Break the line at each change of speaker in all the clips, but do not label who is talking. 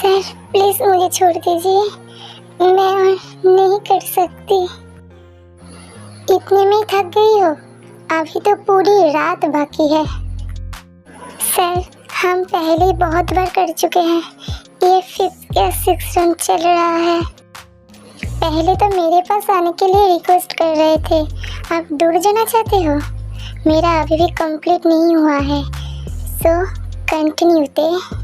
Sir please मुझे छोड़ दीजिए, मैं और नहीं कर सकती। इतने में थक गई हो? अभी तो पूरी रात बाकी है। सर हम पहले बहुत बार कर चुके हैं, ये 5th या 6th राउंड चल रहा है। पहले तो मेरे पास आने के लिए रिक्वेस्ट कर रहे थे, आप दूर जाना चाहते हो? मेरा अभी भी कंप्लीट नहीं हुआ है, सो कंटिन्यू थे।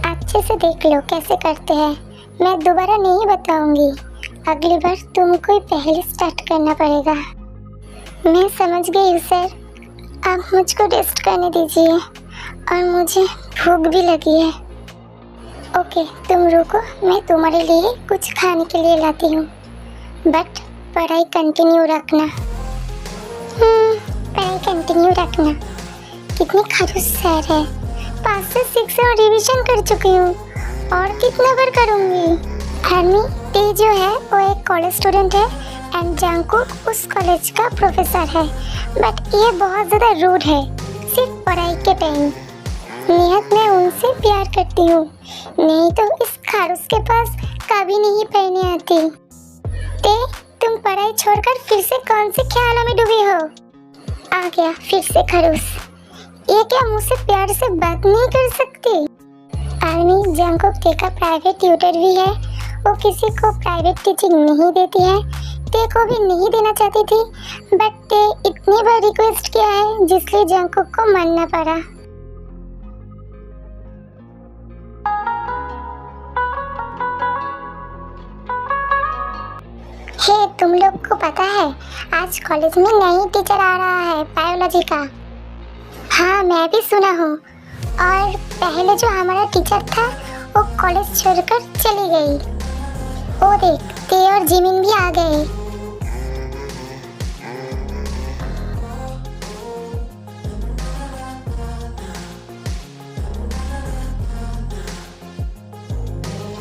अच्छे से देख लो कैसे करते हैं, मैं दोबारा नहीं बताऊंगी। अगली बार तुमको ही पहले स्टार्ट करना पड़ेगा। मैं समझ गई हूँ सर, आप मुझको रेस्ट करने दीजिए और मुझे भूख भी लगी है। ओके तुम रुको, मैं तुम्हारे लिए कुछ खाने के लिए लाती हूँ, बट पढ़ाई कंटिन्यू रखना। पढ़ाई कंटिन्यू रखना। कितने खड़ूस सर है, 5 से 6 और रिवीजन कर चुकी हूँ और कितना बार करूँगी। हनी ते जो है वो एक कॉलेज स्टूडेंट है एंड जंगकुक उस कॉलेज का प्रोफेसर है, बट ये बहुत ज़्यादा रूड है सिर्फ पढ़ाई के टाइम। नियत मैं उनसे प्यार करती हूँ, नहीं तो इस खड़ूस के पास कभी नहीं पढ़ने आती। ते तुम पढ़ाई छोड़कर फिर से कौन से ख्यालों में डूबी हो? आ गया फिर से खड़ूस। ये क्या मुझसे प्यार से बात नहीं कर सकती? आर्मी जंगकुक ते का प्राइवेट ट्यूटर भी है, वो किसी को प्राइवेट टीचिंग नहीं देती है, ते को भी नहीं देना चाहती थी, बट ते इतनी बार रिक्वेस्ट किया है जिसलिए जंगकुक को मानना पड़ा। हे तुम लोग को पता है आज कॉलेज में नई टीचर आ रहा है बायोलॉजी का? हाँ मैं भी सुना हूँ, और पहले जो हमारा टीचर था वो कॉलेज छोड़कर चली गई। ओ देख ते और जिमिन भी आ गए।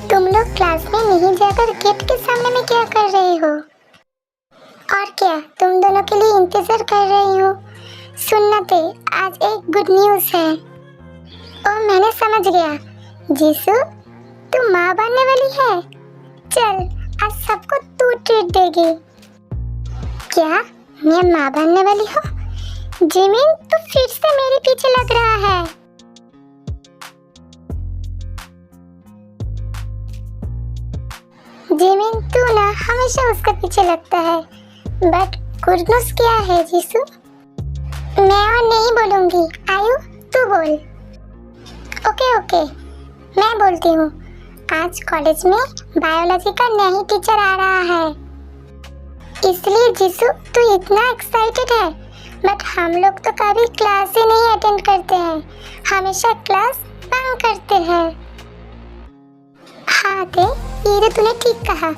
तुम लोग क्लास में नहीं जाकर गेट के सामने में क्या कर रहे हो? और क्या तुम दोनों के लिए इंतजार कर रही हूँ। सुनना ते आज एक गुड न्यूज़ है। ओ मैंने समझ गया, जीसू तू माँ बनने वाली है। चल आज सबको तू ट्रीट देगी। क्या मैं माँ बनने वाली हूँ? जिमिन तू फिर से मेरे पीछे लग रहा है। जिमिन तू ना हमेशा उसका पीछे लगता है, बट गुड न्यूज़ क्या है जीसू? मैं और नहीं बोलूंगी, आयु तू बोल। ओके मैं बोलती हूँ, आज कॉलेज में बायोलॉजी का नई टीचर आ रहा है, इसलिए जीसू तू इतना एक्साइटेड है, बट हम लोग तो कभी क्लास ही नहीं अटेंड करते हैं, हमेशा क्लास बंक करते हैं। हाँ ते ये तो तूने ठीक कहा,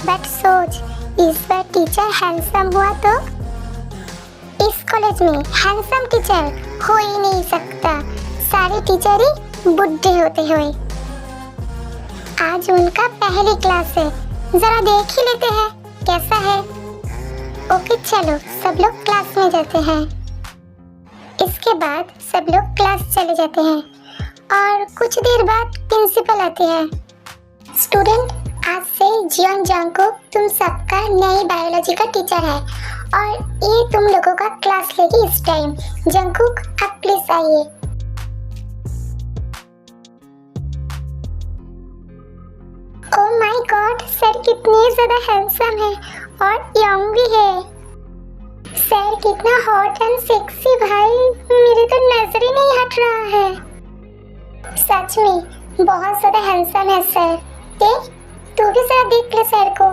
बट सोच इस बार टीचर हैंडसम हुआ तो? इस कॉलेज में हैंडसम टीचर हो ही नहीं सकता, सारे टीचर ही बुढ़े होते हुए। आज उनका पहली क्लास है, जरा देख ही लेते हैं कैसा है। ओके चलो सब लोग क्लास में जाते हैं। इसके बाद सब लोग क्लास चले जाते हैं और कुछ देर बाद प्रिंसिपल आते हैं। स्टूडेंट आज से जियोन जंगकुक तुम सबका नई बायोलॉजी का टीचर है और ये तुम लोगों का क्लास लेगी इस टाइम। जंगकुक आप प्लीज आइए। ओह माय गॉड सर कितने ज्यादा हैंडसम है और यंग भी है। सर कितना हॉट एंड सेक्सी, भाई मेरे तो नजर ही नहीं हट रहा है। सच में बहुत ज्यादा हैंडसम है सर। देख तू भी जरा देख ले सर को।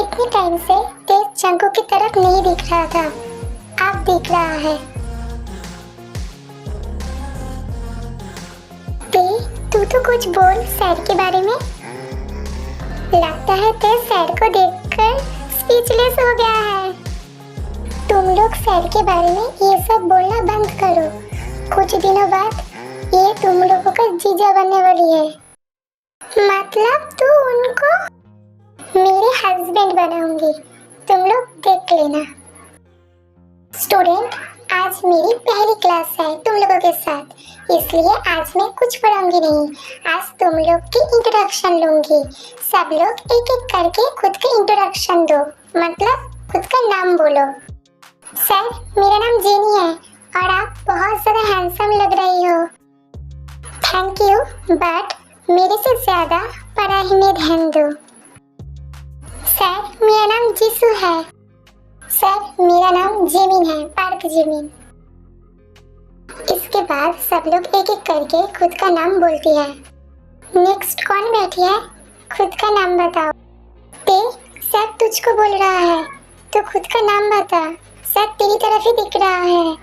इतने टाइम से तेज जंगकुक की तरफ नहीं दिख रहा था, अब दिख रहा है। तू तो कुछ बोल सर के बारे में। लगता है तेज सर को देखकर स्पीचलेस हो गया है। तुम लोग सर के बारे में ये सब बोलना बंद करो, कुछ दिनों बाद ये तुम लोगों का जीजा बनने वाली है। मतलब तू उनको मेरे हस्बैंड बनाऊंगी, तुम लोग देख लेना। स्टूडेंट आज मेरी पहली क्लास है तुम लोगों के साथ, इसलिए आज मैं कुछ पढ़ाऊंगी नहीं। आज तुम लोग की इंट्रोडक्शन लूंगी। सब लोग एक एक करके खुद का इंट्रोडक्शन दो, मतलब खुद का नाम बोलो। सर, मेरा नाम जेनी है और आप बहुत ज़्यादा हैंडसम लग रही हो। थैंक यू, बट मेरे से ज़्यादा पढ़ाई में ध्यान दो। सर, मेरा नाम जीसू है। सर, मेरा नाम जेमिन है, पार्क जेमिन। इसके बाद सब लोग एक एक करके खुद का नाम बोलती है। नेक्स्ट कौन बैठी है? खुद का नाम बताओ। ते, सर तुझको बोल रहा है, तो खुद का नाम बता। सर तेरी तरफ ही दिख रहा है।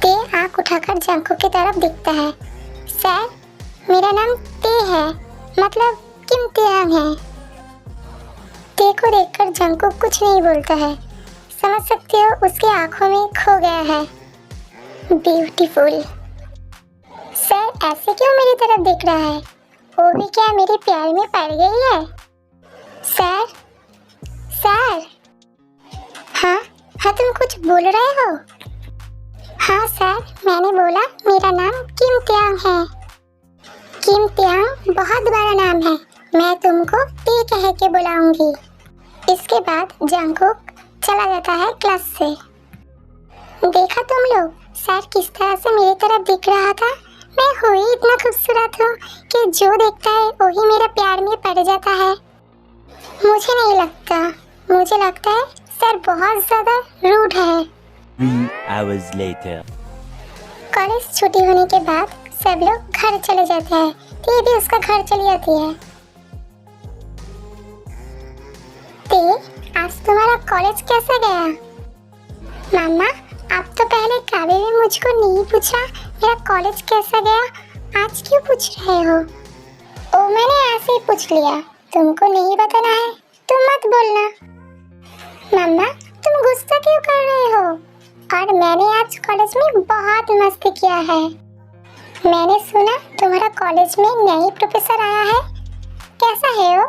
ते आंख उठाकर जंकू की तरफ दिखता है। सर, मेरा नाम ते है, मतलब किम तेयांग है। ते को देखकर जंकू कुछ नहीं बोलता है। समझ सकते हो उसकी आंखों में खो गया है। ब्यूटीफुल। सर ऐसे क्यों मेरी तरफ देख रहा है? वो भी क्या मेरे प्यार में पड़ गई है? Sir, sir. हाँ हाँ, तुम कुछ बोल रहे हो? हाँ सर, मैंने बोला मेरा नाम किम तेयांग है। किम तेयांग बहुत बड़ा नाम है, मैं तुमको ते कह के बुलाऊंगी। इसके बाद जंकुक चला जाता है क्लास से। देखा तुम लोग, सर किस तरह से मेरी तरफ दिख रहा था। मैं हूँ ही इतना खूबसूरत हूँ कि जो देखता है वही मेरा प्यार में पड़ जाता है। मुझे नहीं लगता, मुझे लगता है सर बहुत ज़्यादा रूड है।
3 hours later.
कॉलेज छुट्टी होने के बाद सब लोग घर चले जाते हैं, तो ये भी उसका घर चली जाती है। ते, आज तुम्हारा कॉलेज कैसा गया? मामा, आप तो पहले कभी भी मुझको नहीं पूछा मेरा कॉलेज कैसा गया, आज क्यों पूछ रहे हो? ओ, मैंने ऐसे ही पूछ लिया, तुमको नहीं बताना है तुम मत बोलना। मामा, तुम गुस्सा क्यों कर रहे हो? और मैंने आज कॉलेज में बहुत मस्ती किया है। मैंने सुना तुम्हारा कॉलेज में नई प्रोफेसर आया है, कैसा है वो?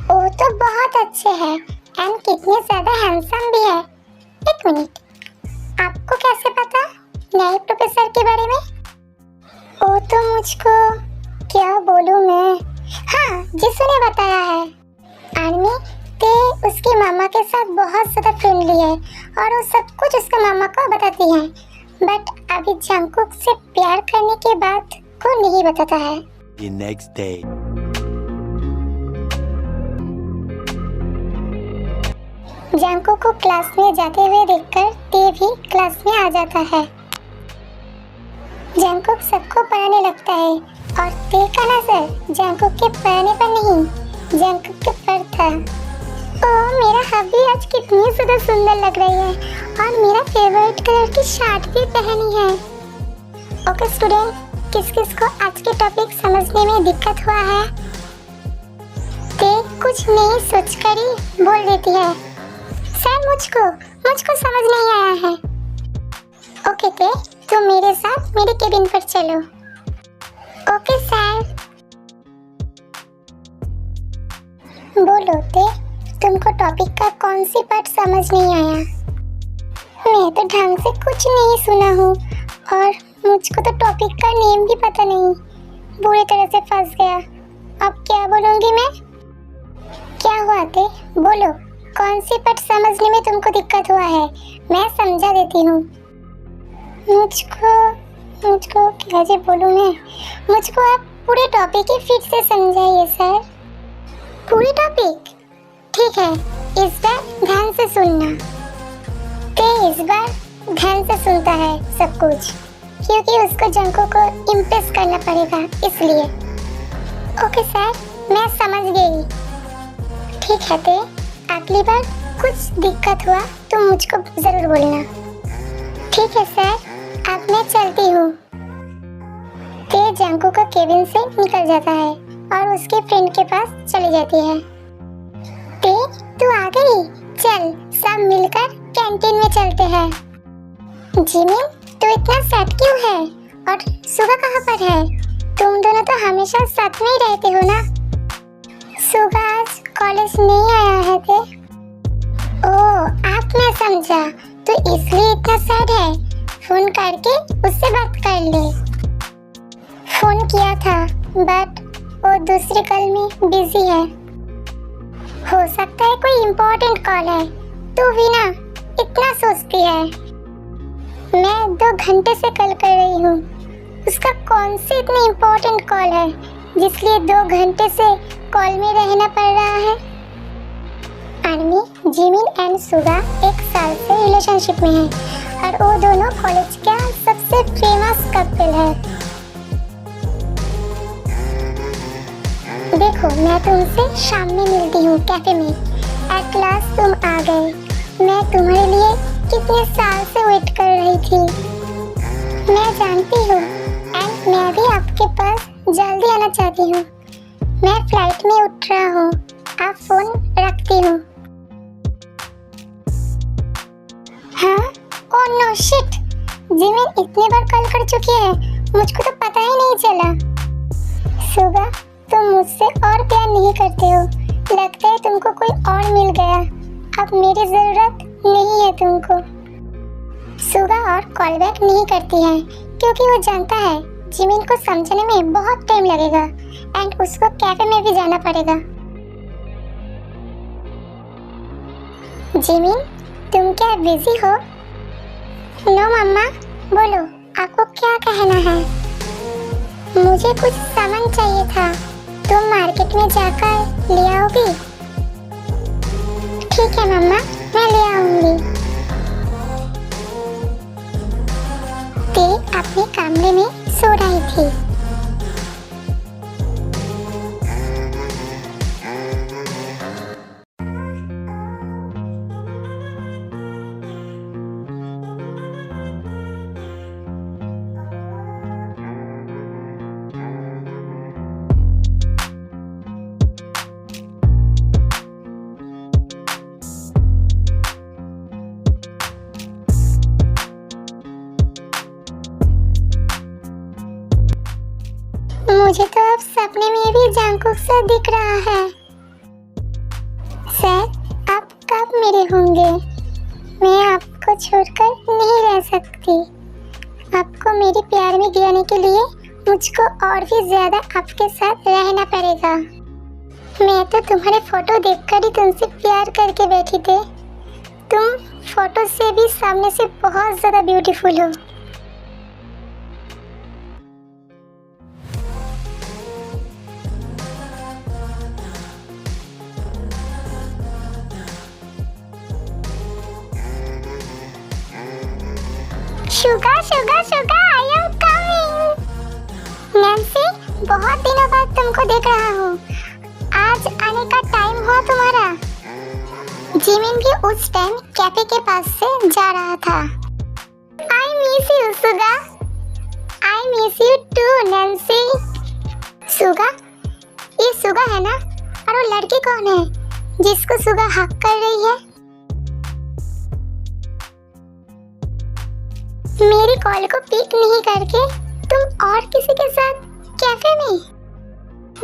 वो तो बहुत अच्छे हैं एंड कितने ज़्यादा हैंडसम भी है। एक मिनट, आपको कैसे पता नए प्रोफेसर के बारे में? वो तो मुझको क्या बोलूँ मैं, हाँ जिसू ने बताया है। आर्मी ते उसके मामा के साथ बहुत ज़्यादा फ्रेंडली है और वो सब कुछ उसके मामा को बताती है, बट अभी जंकुक से प्यार करने के बाद को नहीं बताता है।
The next day.
जंकुक को क्लास में जाते हुए देखकर ते भी क्लास में आ जाता है। जंकुक सबको पढ़ाने लगता है और ते का नजर जंकुक के पढ़ने पर नहीं, जंकुक के पर था। ओह, मेरा हबी आज कितनी ज़्यादा सुंदर लग रही है और मेरा फेवरेट कलर की शर्ट भी पहनी है। ओके स्टूडेंट, किस किस को आज के टॉपिक समझने में दिक्कत हुआ है? ते कुछ नहीं सोचकर ही बोल देती है, सर मुझको समझ नहीं आया है। ओके ते, तुम मेरे साथ मेरे केबिन पर चलो। Okay sir. बोलो ते, तुमको टॉपिक का कौन सी पार्ट समझ नहीं आया? मैं तो ढंग से कुछ नहीं सुना हूँ और मुझको तो टॉपिक का नेम भी पता नहीं। बुरी तरह से फंस गया। अब क्या बोलूँगी मैं? क्या हुआ ते, बोलो कौन सी पार्ट समझने में तुमको दिक्कत हुआ है, मैं समझा देती हूँ। मुझको कैसे बोलूँ मैं? मुझको आप पूरे टॉपिक ही फिर से समझाइए सर। पूरी टॉपिक? ठीक है, इस बार ध्यान से सुनना। ते इस बार ध्यान से सुनता है सब कुछ, क्योंकि उसको जंको को इम्प्रेस करना पड़ेगा इसलिए। ओके सर, मैं समझ गई। ठीक है ते, अगली बार कुछ दिक्कत हुआ तो मुझको ज़रूर बोलना। ठीक है सर, अब मैं चलती हूँ। ते जंको का केबिन से निकल जाता है और उसके फ्रेंड के पास चली जाती है। ते, तू आ गई, चल सब मिलकर कैंटीन में चलते हैं। जिमिन, तू इतना सैड क्यों है और सुबह कहाँ पर है? तुम दोनों तो हमेशा साथ में ही रहते हो ना। सुबह आज कॉलेज नहीं आया है थे? ओह, आपने समझा तो इसलिए इतना सैड है। फोन करके उससे बात कर ले। फोन किया था बट वो दूसरे कॉल में बिजी है। हो सकता है कोई इम्पोर्टेंट कॉल है, तू भी ना इतना सोचती है। मैं 2 घंटे से कॉल कर रही हूँ, उसका कौन सी इतनी इम्पोर्टेंट कॉल है जिसलिए 2 घंटे से कॉल में रहना पड़ रहा है। आर्मी, जिमिन एंड सुगा 1 साल से रिलेशनशिप में है और वो दोनों कॉलेज का सबसे फेमस कपल है। देखो, मैं तुमसे शाम में मिलती हूँ कैफे में। एट लास्ट तुम आ गए। मैं तुम्हारे लिए कितने साल से वेट कर रही थी। मैं जानती हूँ एंड मैं भी आपके पास जल्दी आना चाहती हूँ। मैं फ्लाइट में उठ रहा हूँ, आप फोन रखती हूँ। हाँ? ओह नो शिट, जिमिन इतने बार कॉल कर चुकी है, मुझको तो पता ही नहीं चला। सुगा, तुम मुझसे और प्यार नहीं करते हो। लगता है तुमको कोई और मिल गया। अब मेरी जरूरत नहीं है तुमको। सुगा और कॉल बैक नहीं करती है क्योंकि वो जानता है जिमिन को समझने में बहुत टाइम लगेगा एंड उसको कैफे में भी जाना पड़ेगा। जिमिन, तुम क्या बिजी हो? नो मम्मा, बोलो आपको क्या कहना है? मुझे कुछ सामान चाहिए था, तुम मार्केट में जाकर ले आओगी? ठीक है मम्मा, मैं ले आऊंगी। ते अपने कमरे में सो रही थी। मुझे तो अब सपने में भी जंगकुक सा दिख रहा है। सर, आप कब मेरे होंगे? मैं आपको छोड़कर नहीं रह सकती। आपको मेरे प्यार में गिराने के लिए मुझको और भी ज्यादा आपके साथ रहना पड़ेगा। मैं तो तुम्हारे फोटो देखकर ही तुमसे प्यार करके बैठी थी। तुम फोटो से भी सामने से बहुत ज्यादा ब्यूटीफुल हो। Suga Suga Suga, I am coming. Nancy, बहुत दिनों बाद तुमको देख रहा हूँ। आज आने का टाइम हुआ तुम्हारा। जिमिन भी उस टाइम कैफे के पास से जा रहा था। I miss you Suga. I miss you too Nancy. Suga, ये शुगा है ना? और वो लड़की कौन है जिसको शुगा हक कर रही है? मेरी कॉल को पिक नहीं करके तुम और किसी के साथ कैफे में?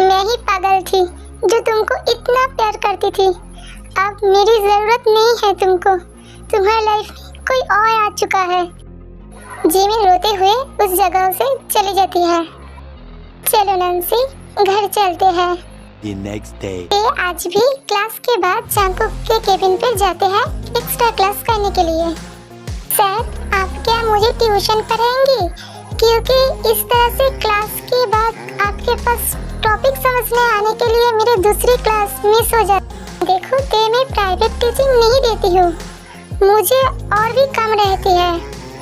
मैं ही पागल थी जो तुमको इतना प्यार करती थी। अब मेरी जरूरत नहीं है तुमको। तुम्हारी लाइफ में कोई और आ चुका है। जिमिन रोते हुए उस जगह से चली जाती है। चलो नैन्सी, घर चलते हैं।
The next day.
ये आज भी क्लास के बाद जंगकुक के केबिन पे जाते हैं एक्स्ट्रा क्लास करने के लिए। सर, आप क्या मुझे ट्यूशन पढ़ाएंगी? क्योंकि इस तरह से क्लास के बाद आपके पास टॉपिक समझने आने के लिए मेरी दूसरी क्लास मिस हो जाती। देखो, ते मैं प्राइवेट टीचिंग नहीं देती हूँ, मुझे और भी कम रहती है।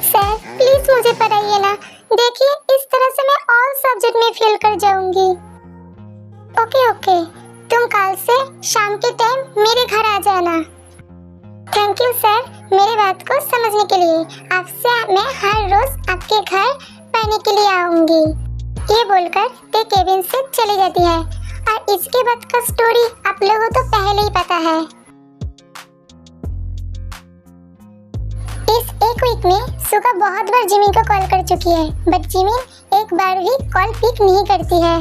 सर, प्लीज मुझे पढ़ाइए ना। देखिए, इस तरह से मैं ऑल सब्जेक्ट में फेल कर जाऊंगी। ओके ओके, तुम कल से शाम के टाइम मेरे घर आ जाना। थैंक यू सर, मेरी बात को समझने के लिए। आपसे मैं हर रोज आपके घर पढ़ने के लिए आऊंगी। ये बोलकर ते केबिन से चली जाती है और इसके बाद का स्टोरी आप लोगों को पहले ही पता है। इस एक वीक में सुगा बहुत बार जिमिन को कॉल कर चुकी है बट जिमिन एक बार भी कॉल पिक नहीं करती है।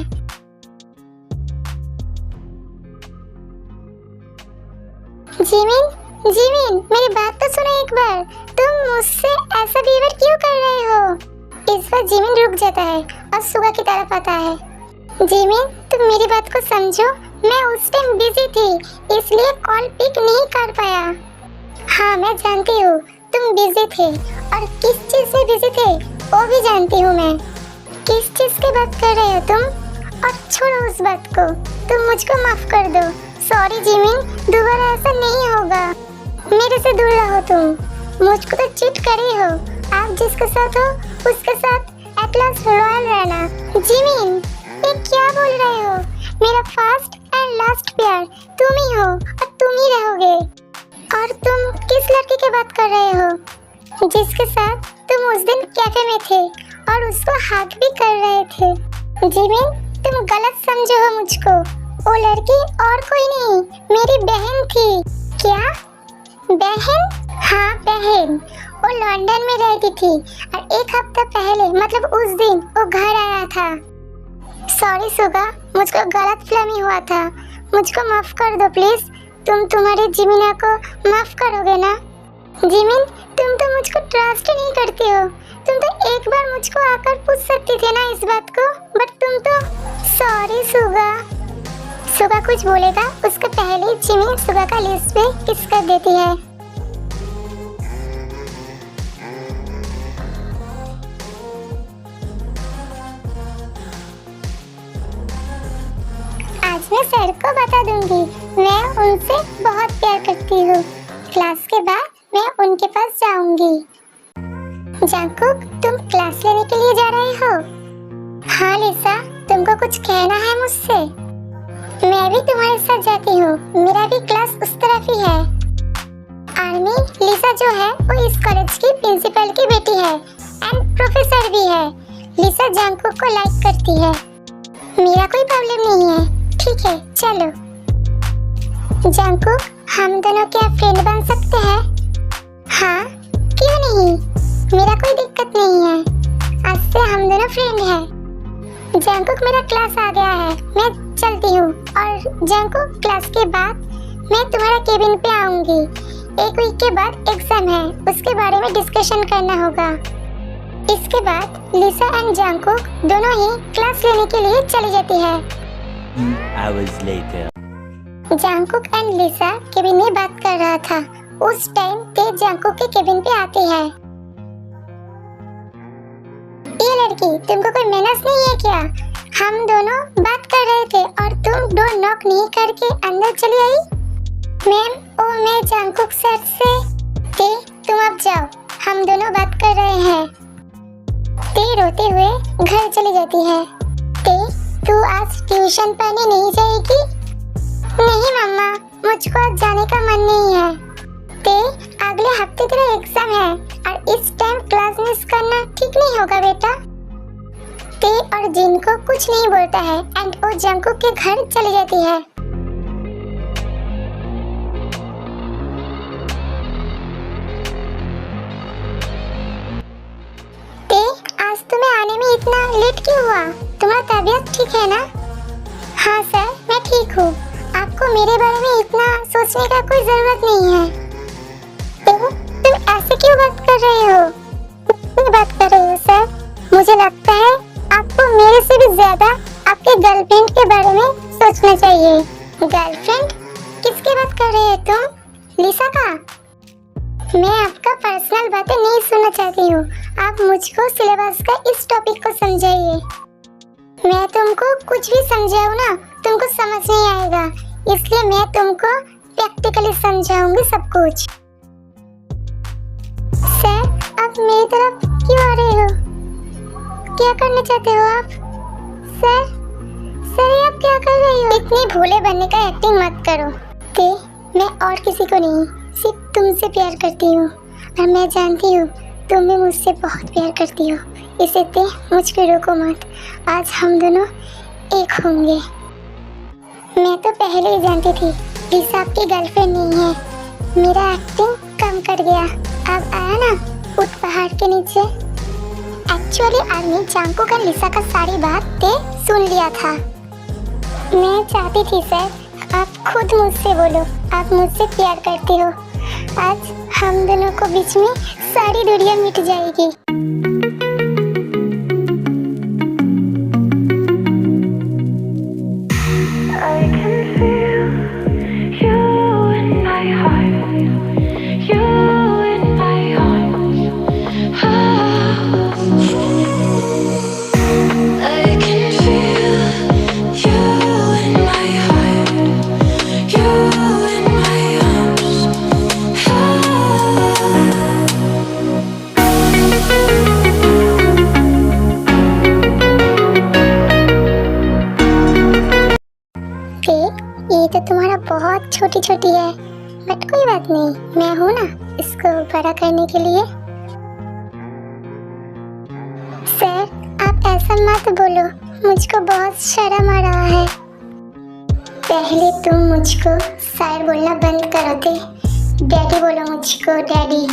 जिमिन, जिमिन, मेरी बात तो सुनो एक बार। तुम मुझसे ऐसा बिहेवियर क्यों कर रहे हो? इस बार जिमिन रुक जाता है और सुगा की तरफ आता है। जिमिन, तुम मेरी बात को समझो। मैं उस टाइम बिजी थी, इसलिए कॉल पिक नहीं कर पाया। हाँ, मैं जानती हूँ तुम बिजी थे, और किस चीज से बिजी थे वो भी जानती हूँ मैं। किस चीज की बात कर रहे हो तुम? और छोड़ो उस बात को, तुम मुझको माफ कर दो। सॉरी जिमिन, दोबारा ऐसा नहीं होगा। मेरे से दूर रहो तुम, मुझको तो चीट कर ही हो। आप जिसके साथ हो उसके साथ एट लास्ट रॉयल रहना। जिमिन, ये क्या बोल रहे हो? मेरा फर्स्ट एंड लास्ट प्यार तुम ही हो और तुम ही रहोगे। और तुम किस लड़की की बात कर रहे हो जिसके साथ तुम उस दिन कैफे में थे और उसको हग भी कर रहे थे? जिमिन, तुम गलत समझे हो मुझको। वो लड़की और कोई नहीं, मेरी बहन थी। क्या बहन? हाँ बहन। वो लंदन में रहती थी और एक हफ्ता पहले, मतलब उस दिन वो घर आया था। सॉरी सुगा, मुझको गलत फहमी हुआ था। मुझको माफ कर दो प्लीज। तुम तुम्हारी जिमिना को माफ करोगे ना? जिमिन, तुम तो मुझको ट्रस्ट नहीं करती हो। तुम तो एक बार मुझको आकर पूछ सकती थी ना इस बात को, बट तुम तो। सॉरी सुगा। सुगा कुछ बोलेगा उसके पहले जिमिन सुगा का लिस्ट पे किस कर देती है। आज मैं सर को बता दूंगी, मैं उनसे बहुत प्यार करती हूँ। क्लास के बाद मैं उनके पास जाऊंगी। जंगकुक, तुम क्लास लेने के लिए जा रहे हो? हाँ लिसा, तुमको कुछ कहना है मुझसे? मैं भी तुम्हारे साथ जाती हूँ, मेरा भी क्लास उस तरफ ही है। आर्मी, लिसा जो है वो इस कॉलेज की प्रिंसिपल की बेटी है एंड प्रोफेसर भी है। लिसा जंगकुक को लाइक करती है। मेरा कोई प्रॉब्लम नहीं है, ठीक है चलो। जंगकुक, हम दोनों क्या फ्रेंड बन सकते हैं? हाँ, क्यों नहीं, मेरा कोई दिक्कत नहीं है। आज से हम दोनों फ्रेंड हैं। जंगकुक, मेरा क्लास आ गया है, मैं चलती हूँ। और जंगकुक, क्लास के बाद मैं तुम्हारे केबिन पे आऊंगी। एक वीक के बाद एग्जाम है, उसके बारे में डिस्कशन करना होगा। इसके बाद लिसा एंड जंगकुक दोनों ही क्लास लेने के लिए चली जाती है।
2 hours later.
Jungkook and Lisa cabin में बात कर रहा था। उस टाइम ते जंगकुक के केबिन पे आती है। ये लड़की, तुमको कोई मैनर्स नहीं है क्या? हम दोनों बात कर रहे थे और तुम डोर नॉक नहीं करके अंदर चली आई। मैम, ओ मैं जंगकुक सर से। ते, तुम अब जाओ, हम दोनों बात कर रहे हैं। ते रोते हुए घर चली जाती है। ते, तू आज ट्यूशन पढ़ने नहीं जाएगी? नहीं मम्मा, मुझको आज जाने का मन नहीं है। ते, अगले हफ्ते तेरा एग्जाम है और इस टाइम क्लास मिस करना ठीक नहीं होगा बेटा। ते और जिन को कुछ नहीं बोलता है एंड वो जंगकुक के घर चली जाती है। ते, आज तुम्हें आने में इतना लेट क्यों हुआ? तुम्हारा तबीयत ठीक है ना? हाँ सर, मैं ठीक हूँ। आपको मेरे बारे में इतना सोचने का कोई जरूरत नहीं है। तुम ऐसे क्यों बात कर रहे हो? मैं बात कर रही हूँ सर। मुझे लगता है आपको मेरे से भी ज्यादा आपके गर्लफ्रेंड के बारे में सोचना चाहिए। गर्लफ्रेंड? किसकी बात कर रहे हो तुम? लिसा का? मैं आपका पर्सनल बातें नहीं सुनना चाहती हूँ। आप मुझको सिलेबस का इस टॉपिक को समझाइए। मैं तुमको कुछ भी समझाऊँ ना, तुमको समझ नहीं आएगा, इसलिए मैं तुमको प्रैक्टिकली समझाऊंगी सब कुछ। सर, आप मेरी तरफ क्यों आ रहे हो? क्या करना चाहते हो आप? सर, ये आप क्या कर रहे हो? इतनी भोले बनने का एक्टिंग मत करो। ते, मैं और किसी को नहीं, सिर्फ तुमसे प्यार करती हूँ और मैं जानती हूँ तुम भी मुझसे बहुत प्यार करती हो। इसे ते, मुझको रोको मत, आज हम दोनों एक होंगे। मैं तो पहले ही जानती थी लिसा आपकी गर्लफ्रेंड नहीं है। मेरा एक्टिंग कम कर गया। अब आया ना उस पहाड़ के नीचे। एक्चुअली आर्मी जंगकुक और लिसा का सारी बात ते सुन लिया था। मैं चाहती थी सर आप खुद मुझसे बोलो, आप मुझसे प्यार करते हो। आज हम दोनों को बीच में सारी दूरियां मिट जाएगी।
I can feel you in my heart, you in my arms. I can feel you in my heart, you in my arms.
के ये तो तुम्हारा बहुत छोटी छोटी है, बट कोई बात नहीं, मैं हूँ ना इसको बड़ा करने के लिए। सर आप ऐसा मत बोलो, मुझको बहुत शर्म आ रहा है। पहले तुम मुझको सर बोलना बंद करो दे, डैडी बोलो मुझको, डैडी।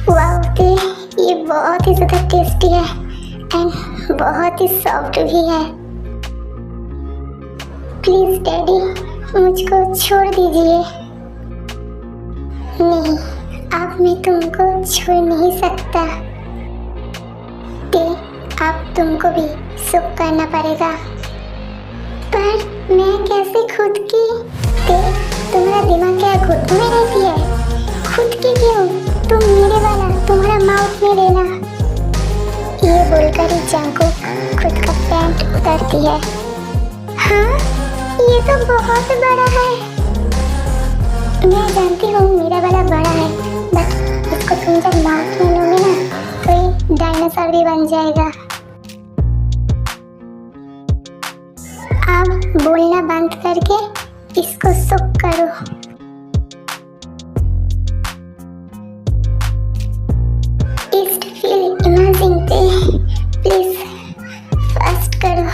वाह ते, ये बहुत ही ज़्यादा टेस्टी है एंड बहुत ही सॉफ्ट भी है। प्लीज डैडी मुझको छोड़ दीजिए। नहीं, अब मैं तुमको छोड़ नहीं सकता। ते, अब तुमको भी सुख करना पड़ेगा। पर मैं कैसे खुद की? ते, तुम्हारा दिमाग क्या घुटनों में रहती है? खुद की क्यों? तुम मेरे वाला तुम्हारा माउथ में लेना। ये बोलकर ही जंको खुद का पैंट उतारती है। हाँ, ये तो बहुत बड़ा है। मैं जानती हूँ मेरा वाला बड़ा है, बट इसको तुम जब माउथ में लोगे ना तो ये डायनासोर भी बन जाएगा। अब बोलना बंद करके इसको सुक करो। इमेजिन पे प्लीज फास्ट करो।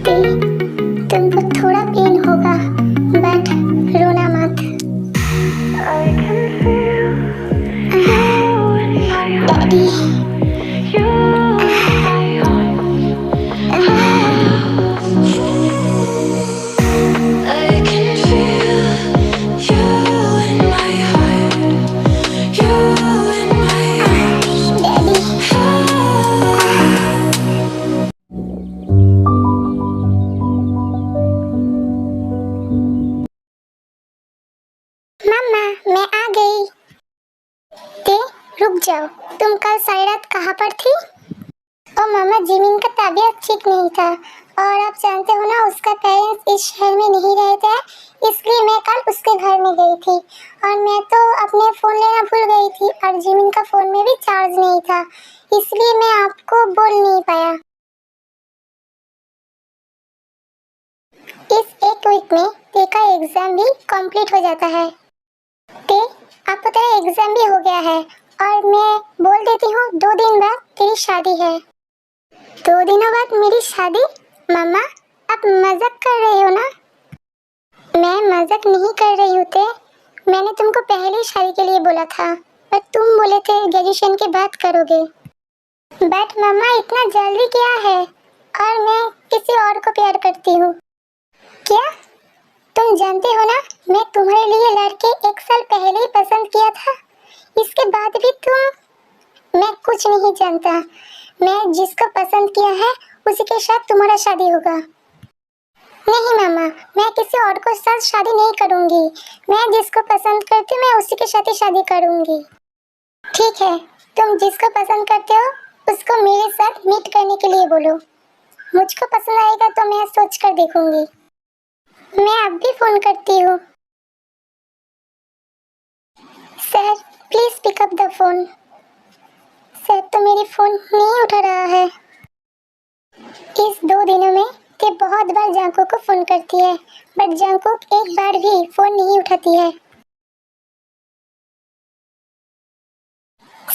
पे तुमको थोड़ा पेन होगा, बट रोना मत।
I can feel you in my heart,
daddy
you in my arms. I can feel you in my heart, you in my arms.
Daddy mama मैं आ गई। ते रुक जाओ, तुम कल सारी रात कहाँ पर थी? ओ मामा, जिमिन का तबीयत ठीक नहीं था और आप जानते हो ना उसका पेरेंट्स इस शहर में नहीं रहते हैं, इसलिए मैं कल उसके घर में गई थी और मैं तो अपने फ़ोन लेना भूल गई थी और जिमिन का फ़ोन में भी चार्ज नहीं था, इसलिए मैं आपको बोल नहीं पाया। इस एक वीक में ते का एग्ज़ाम भी कंप्लीट हो जाता है। ते आपको तेरा एग्ज़ाम भी हो गया है और मैं बोल देती हूँ 2 दिन बाद तेरी शादी है। 2 दिनों बाद मेरी शादी? मम्मा आप मजाक कर रही हो ना? मैं मजाक नहीं कर रही हूँ ते, मैंने तुमको पहले ही शादी के लिए बोला था, पर तुम बोले थे ग्रेजुएशन के बाद करोगे। बट मम्मा इतना जल्दी क्या है, और मैं किसी और को प्यार करती हूँ। क्या? तुम जानते हो ना मैं तुम्हारे लिए लड़के 1 साल पहले ही पसंद किया था, इसके बाद भी तुम? मैं कुछ नहीं जानता, मैं जिसको पसंद किया है उसी के साथ तुम्हारा शादी होगा। नहीं मामा, मैं किसी और को साथ शादी नहीं करूंगी, मैं जिसको पसंद करती हूँ मैं उसी के साथ ही शादी करूंगी। ठीक है, तुम जिसको पसंद करते हो उसको मेरे साथ मीट करने के लिए बोलो, मुझको पसंद आएगा तो मैं सोच कर देखूंगी। मैं अब भी फोन करती हूँ। Sir please pick up the phone. Sir तो मेरी फोन नहीं उठा रहा है। इस 2 दिनों में ते बहुत बार जांको को फोन करती है, बट जांको एक बार भी फोन नहीं उठाती है।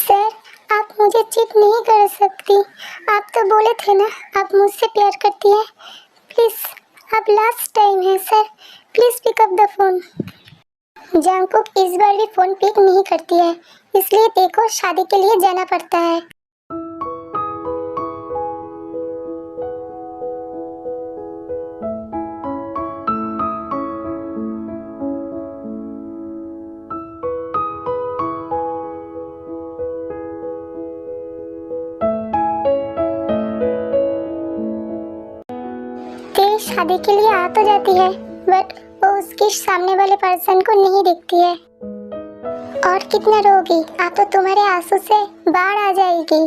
सर आप मुझे चीट नहीं कर सकती, आप तो बोले थे ना आप मुझसे प्यार करती हैं। प्लीज अब लास्ट टाइम है sir, please pick up the phone. Jungkook इस बार भी फोन पिक नहीं करती है, इसलिए देखो शादी के लिए जाना पड़ता है। ते शादी के लिए आ तो जाती है बट वो उसके सामने वाले पर्सन को नहीं दिखती है। और कितना रोगी, आप तो तुम्हारे आंसू से बाढ़ आ जाएगी।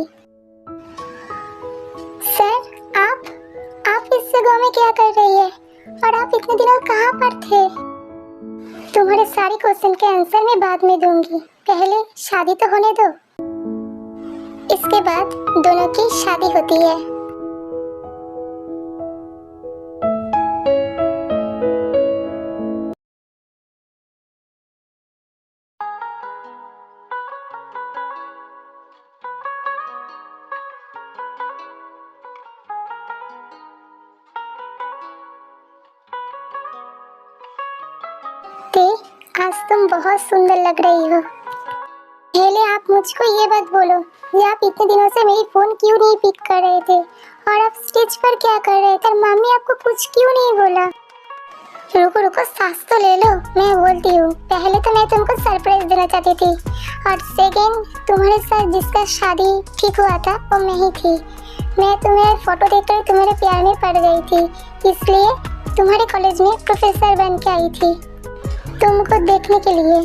सर आप इस जगह में क्या कर रही है और आप इतने दिनों कहाँ पर थे? तुम्हारे सारे क्वेश्चन के आंसर मैं बाद में दूंगी, पहले शादी तो होने दो। इसके बाद दोनों की शादी होती है। ते, आज तुम बहुत सुंदर लग रही हो। पहले आप मुझको ये बात बोलो, ये आप इतने दिनों से मेरी फोन क्यों नहीं पिक कर रहे थे और आप स्टेज पर क्या कर रहे थे? मम्मी आपको कुछ क्यों नहीं बोला? रुको रुको, सांस तो ले लो, मैं बोलती हूँ। पहले तो मैं तुमको सरप्राइज देना चाहती थी और सेकेंड, तुम्हारे साथ जिसका शादी ठीक हुआ था वो मैं ही थी। मैं तुम्हें फोटो देखकर तुम्हारे प्यार में पड़ गई थी, इसलिए तुम्हारे कॉलेज में प्रोफेसर बन के आई थी तुमको देखने के लिए।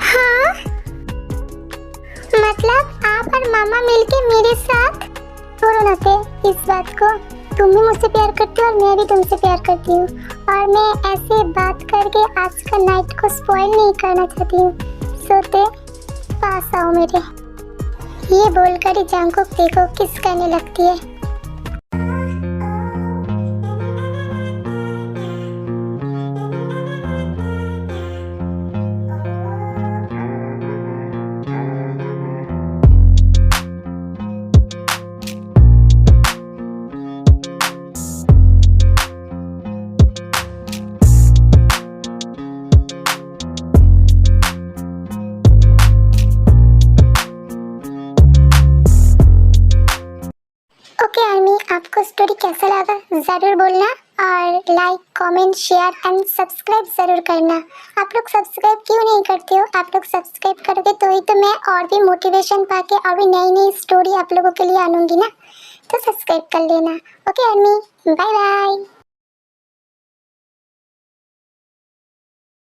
हाँ, मतलब आप और मामा मिलके मेरे साथ? छोड़ो ना ते इस बात को, तुम भी मुझसे प्यार करती हो और मैं भी तुमसे प्यार करती हूँ और मैं ऐसे बात करके आज का नाइट को स्पॉइल नहीं करना चाहती हूँ। सोते पास आओ मेरे। ये बोलकर ही जंगकुक देखो किस करने लगती है। ओके आर्मी, आपको स्टोरी कैसा लगा ज़रूर बोलना और like comment share and subscribe ज़रूर करना। आप लोग सब्सक्राइब क्यों नहीं करते हो? आप लोग सब्सक्राइब करोगे तो ही तो मैं और भी मोटिवेशन पाके और भी नई नई स्टोरी आप लोगों के लिए आनूंगी ना, तो सब्सक्राइब कर लेना। Okay army, bye bye.